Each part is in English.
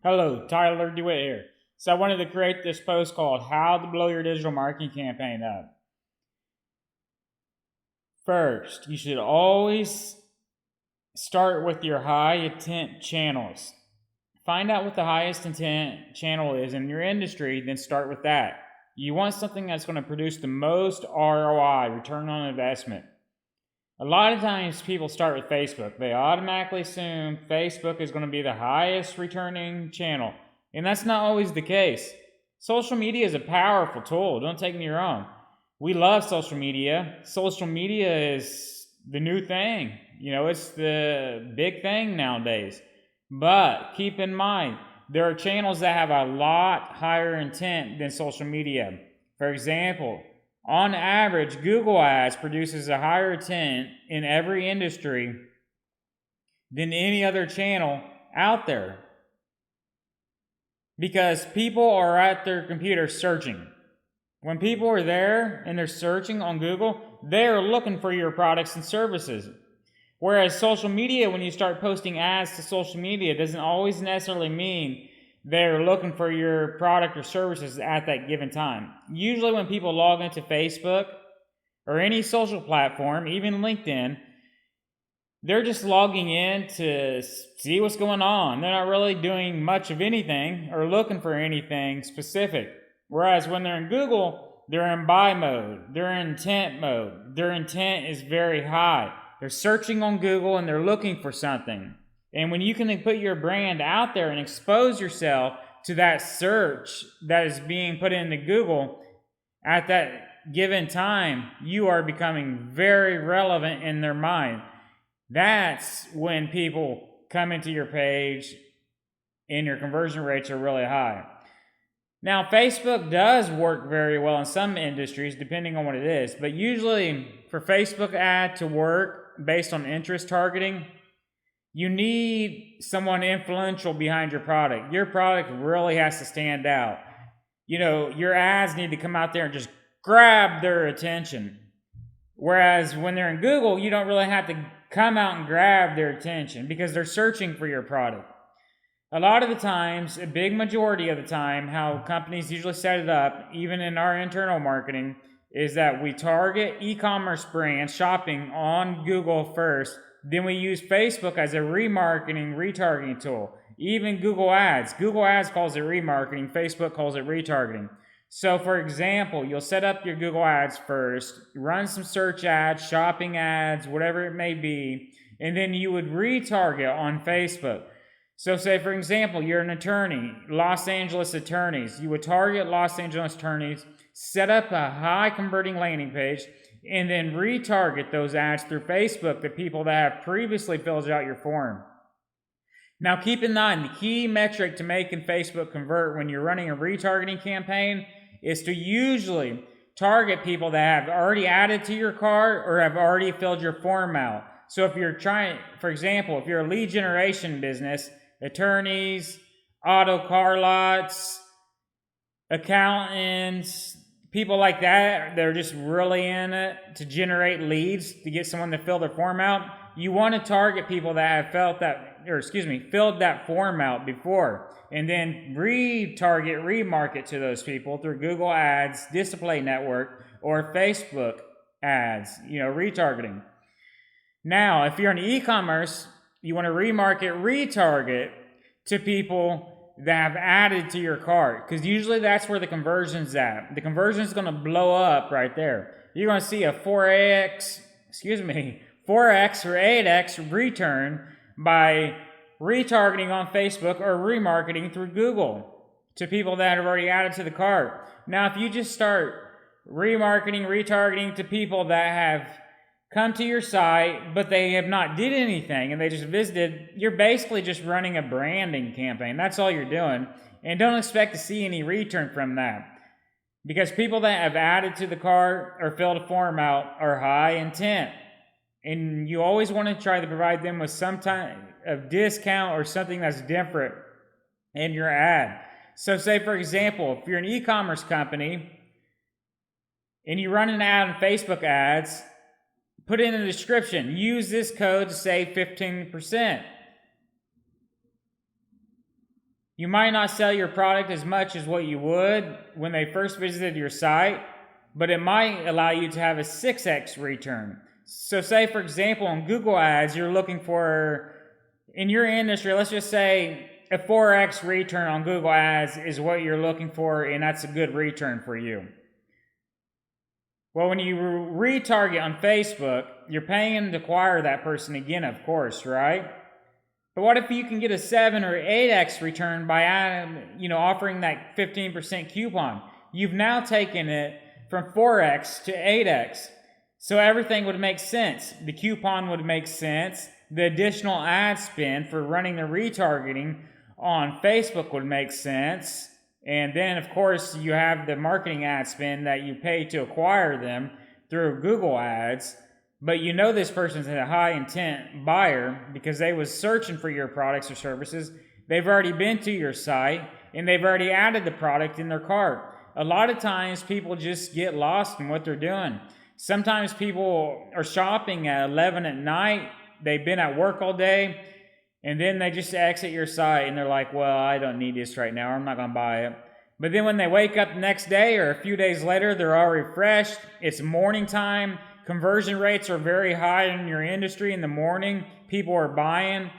Hello, Tyler DeWitt here. So I wanted to create this post called How to Blow Your Digital Marketing Campaign Up. First, you should always start with your high intent channels. Find out what the highest intent channel is in your industry, then start with that. You want something that's going to produce the most ROI, return on investment. A lot of times people start with Facebook. They automatically assume Facebook is going to be the highest returning channel. And that's not always the case. Social media is a powerful tool. Don't take me wrong. We love social media. Social media is the new thing. It's the big thing nowadays. But keep in mind, there are channels that have a lot higher intent than social media. For example, on average, Google Ads produces a higher intent in every industry than any other channel out there. Because people are at their computer searching. When people are there and they're searching on Google, they're looking for your products and services. Whereas social media, when you start posting ads to social media, doesn't always necessarily mean they're looking for your product or services at that given time. Usually when people log into Facebook or any social platform, even LinkedIn, they're just logging in to see what's going on. They're not really doing much of anything or looking for anything specific. Whereas when they're in Google, they're in buy mode. They're in intent mode. Their intent is very high. They're searching on Google and they're looking for something. And when you can put your brand out there and expose yourself to that search that is being put into Google at that given time, you are becoming very relevant in their mind. That's when people come into your page and your conversion rates are really high. Now, Facebook does work very well in some industries, depending on what it is. But usually, for Facebook ad to work based on interest targeting, you need someone influential behind your product. Your product really has to stand out. Your ads need to come out there and just grab their attention. Whereas when they're in Google, you don't really have to come out and grab their attention because they're searching for your product. A lot of the times, a big majority of the time, how companies usually set it up, even in our internal marketing, is that we target e-commerce brands shopping on Google first. Then we use Facebook as a remarketing, retargeting tool. Even Google Ads. Google Ads calls it remarketing. Facebook calls it retargeting. So, for example, you'll set up your Google Ads first, run some search ads, shopping ads, whatever it may be, and then you would retarget on Facebook. So, say, for example, you're an attorney, Los Angeles attorneys. You would target Los Angeles attorneys, set up a high-converting landing page, and then retarget those ads through Facebook to people that have previously filled out your form. Now, keep in mind, the key metric to making Facebook convert when you're running a retargeting campaign is to usually target people that have already added to your cart or have already filled your form out. So if you're trying, for example, if you're a lead generation business, attorneys, auto car lots, accountants, people like that, they're just really in it to generate leads to get someone to fill their form out. You want to target people that have filled that form out before, and then remarket to those people through Google Ads, Display Network, or Facebook ads, retargeting. Now, if you're in e-commerce, you want to retarget to people that have added to your cart, because usually that's where the conversion's at. The conversion's going to blow up right there. You're going to see a 4x or 8x return by retargeting on Facebook or remarketing through Google to people that have already added to the cart. Now, if you just start retargeting to people that have come to your site, but they have not did anything and they just visited, you're basically just running a branding campaign. That's all you're doing. And don't expect to see any return from that. Because people that have added to the cart or filled a form out are high intent. And you always want to try to provide them with some type of discount or something that's different in your ad. So say, for example, if you're an e-commerce company and you run an ad on Facebook ads, put in the description, use this code to save 15%. You might not sell your product as much as what you would when they first visited your site, but it might allow you to have a 6x return. So say, for example, on Google Ads, you're looking for, in your industry, let's just say a 4x return on Google Ads is what you're looking for, and that's a good return for you. Well, when you retarget on Facebook, you're paying to acquire that person again, of course, right? But what if you can get a 7 or 8x return by offering that 15% coupon? You've now taken it from 4x to 8x. So everything would make sense. The coupon would make sense. The additional ad spend for running the retargeting on Facebook would make sense. And then, of course, you have the marketing ad spend that you pay to acquire them through Google Ads. But you know this person's a high intent buyer because they was searching for your products or services. They've already been to your site and they've already added the product in their cart. A lot of times people just get lost in what they're doing. Sometimes people are shopping at 11 at night. They've been at work all day and then they just exit your site and they're like, well, I don't need this right now. I'm not going to buy it. But then when they wake up the next day or a few days later, they're all refreshed. It's morning time. Conversion rates are very high in your industry in the morning. People are buying.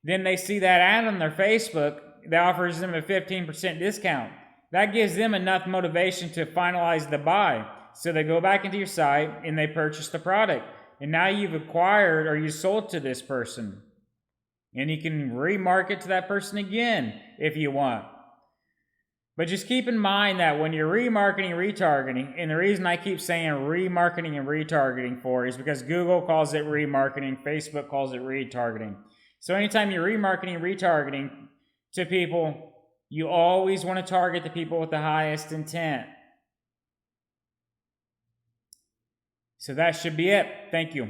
Then they see that ad on their Facebook that offers them a 15% discount. That gives them enough motivation to finalize the buy. So they go back into your site and they purchase the product. And now you've acquired or you sold to this person. And you can remarket to that person again if you want. But just keep in mind that when you're remarketing, retargeting, and the reason I keep saying remarketing and retargeting for is because Google calls it remarketing, Facebook calls it retargeting. So anytime you're remarketing, retargeting to people, you always want to target the people with the highest intent. So that should be it. Thank you.